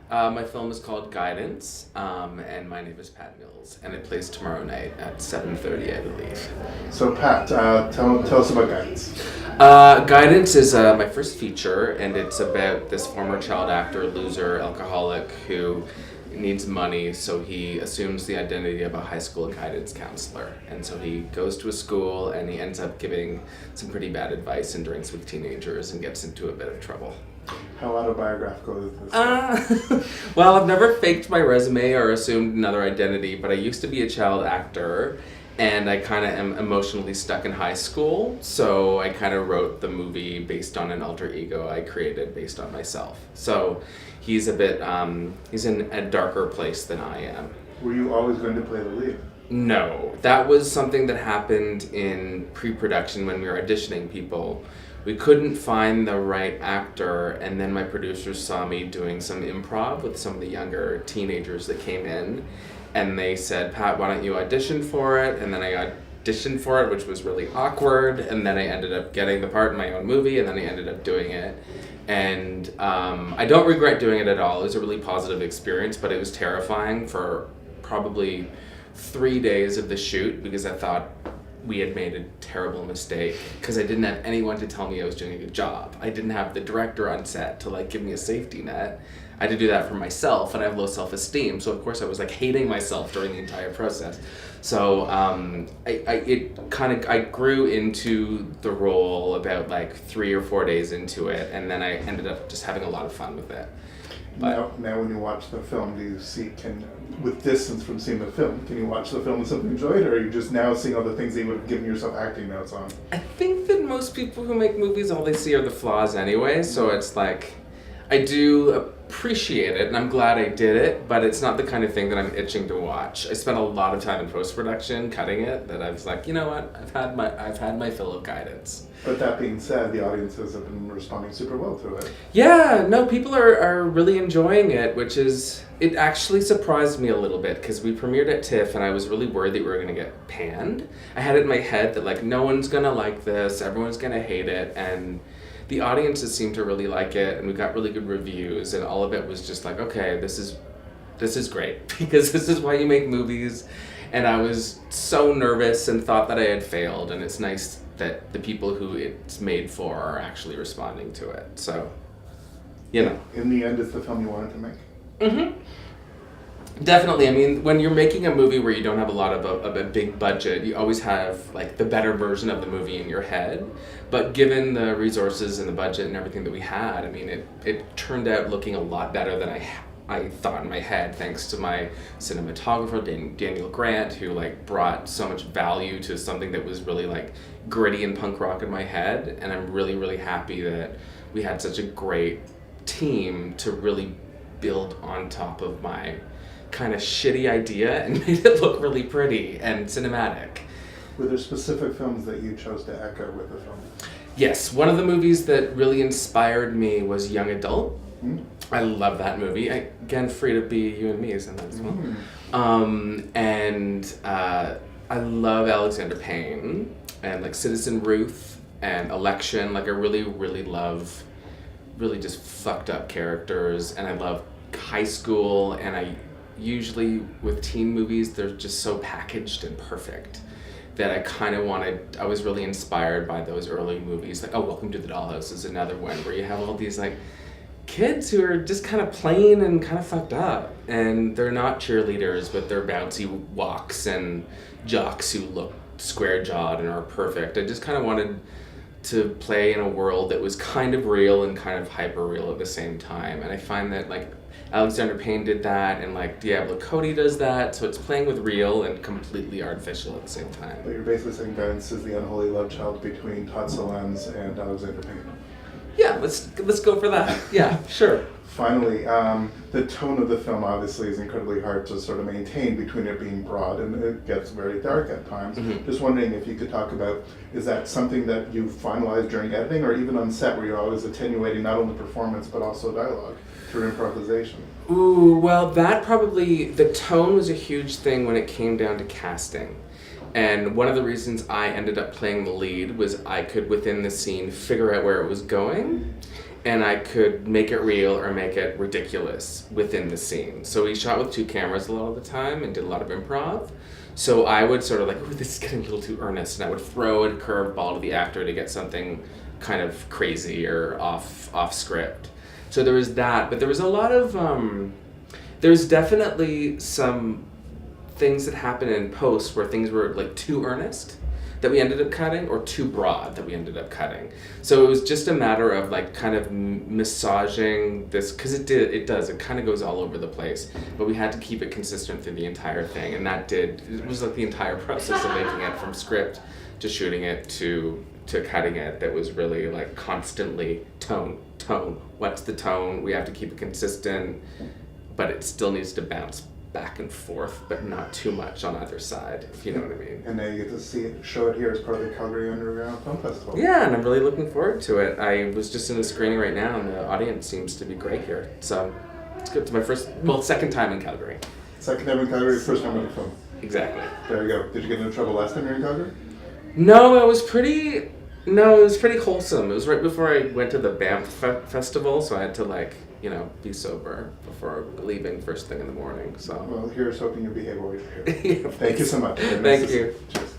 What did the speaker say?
My film is called Guidance, and my name is Pat Mills, and it plays tomorrow night at 7:30, I believe. So Pat, tell us about Guidance. Guidance is my first feature, and it's about this former child actor, loser, alcoholic, who needs money, so he assumes the identity of a high school guidance counselor. And so he goes to a school, and he ends up giving some pretty bad advice and drinks with teenagers and gets into a bit of trouble. How autobiographical is this? Well, I've never faked my resume or assumed another identity, but I used to be a child actor, and I kind of am emotionally stuck in high school, so I kind of wrote the movie based on an alter ego I created based on myself. So he's a bit, he's in a darker place than I am. Were you always going to play the lead? No, that was something that happened in pre-production when we were auditioning people. We couldn't find the right actor, and then my producers saw me doing some improv with some of the younger teenagers that came in, and they said, Pat, why don't you audition for it? And then I auditioned for it, which was really awkward, and then I ended up getting the part in my own movie, and then I ended up doing it. And I don't regret doing it at all. It was a really positive experience, but it was terrifying for probably 3 days of the shoot because I thought we had made a terrible mistake because I didn't have anyone to tell me I was doing a good job. I didn't have the director on set to give me a safety net. I had to do that for myself, and I have low self-esteem, so of course I was hating myself during the entire process. So I grew into the role about 3 or 4 days into it, and then I ended up just having a lot of fun with it. But now when you watch the film, do you see, with distance from seeing the film, can you watch the film and simply enjoy it, or are you just now seeing all the things that you would have given yourself acting notes on? I think that most people who make movies, all they see are the flaws anyway, so it's I do appreciate it, and I'm glad I did it, but it's not the kind of thing that I'm itching to watch. I spent a lot of time in post-production cutting it that I was you know what, I've had my fill of Guidance. But that being said, the audiences have been responding super well to it. Yeah, no, people are really enjoying it, it actually surprised me a little bit because we premiered at TIFF and I was really worried that we were going to get panned. I had it in my head that no one's going to like this, everyone's going to hate it, and the audiences seemed to really like it, and we got really good reviews, and all of it was just okay, this is great because this is why you make movies. And I was so nervous and thought that I had failed, and it's nice that the people who it's made for are actually responding to it. So, In the end, it's the film you wanted to make? Mm-hmm. Definitely. I mean, when you're making a movie where you don't have a lot of a big budget, you always have the better version of the movie in your head. But given the resources and the budget and everything that we had, I mean, it turned out looking a lot better than I thought in my head, thanks to my cinematographer, Daniel Grant, who brought so much value to something that was really gritty and punk rock in my head. And I'm really, really happy that we had such a great team to really build on top of my kind of shitty idea and made it look really pretty and cinematic. Were there specific films that you chose to echo with the film? Yes, one of the movies that really inspired me was Young Adult. Mm. I love that movie. Again, Free to Be You and Me is in that as well. And I love Alexander Payne and Citizen Ruth and Election. I really, really love really just fucked up characters, and I love high school, and I usually with teen movies they're just so packaged and perfect that I was really inspired by those early movies. Welcome to the Dollhouse is another one where you have all these kids who are just kind of plain and kind of fucked up, and they're not cheerleaders, but they're bouncy walks and jocks who look square-jawed and are perfect. I just kind of wanted to play in a world that was kind of real and kind of hyper-real at the same time, and I find that Alexander Payne did that, and Diablo Cody does that, so it's playing with real and completely artificial at the same time. But you're basically saying Guidance is the unholy love child between Todd Solondz and Alexander Payne. Yeah, let's go for that. Yeah, sure. Finally, the tone of the film obviously is incredibly hard to sort of maintain between it being broad and it gets very dark at times. Mm-hmm. Just wondering if you could talk about, is that something that you finalized during editing or even on set where you're always attenuating not only performance but also dialogue through improvisation? Ooh, well, the tone was a huge thing when it came down to casting. And one of the reasons I ended up playing the lead was I could, within the scene, figure out where it was going. and I could make it real or make it ridiculous within the scene. So we shot with 2 cameras a lot of the time and did a lot of improv. So I would sort of like, ooh, this is getting a little too earnest, and I would throw a curveball to the actor to get something kind of crazy or off script. So there was that, but there was a lot of, there's definitely some things that happen in post where things were like too earnest that we ended up cutting, or too broad that we ended up cutting. So it was just a matter of like kind of massaging this, because it kind of goes all over the place, but we had to keep it consistent through the entire thing, and it was like the entire process of making it from script to shooting it to cutting it that was really like constantly tone, what's the tone, we have to keep it consistent, but it still needs to bounce back and forth, but not too much on either side, if you know what I mean. And now you get to show it here as part of the Calgary Underground Film Festival. Yeah, and I'm really looking forward to it. I was just in a screening right now, and the audience seems to be great here. So it's good. It's my second time in Calgary. Second time in Calgary, first time with the film. Exactly. There you go. Did you get into trouble last time you were in Calgary? No, it was pretty wholesome. It was right before I went to the Banff festival, so I had to be sober before leaving first thing in the morning. So. Well, here's hoping you behave while you're here. Yeah, Thank you so much. Thank you. Cheers.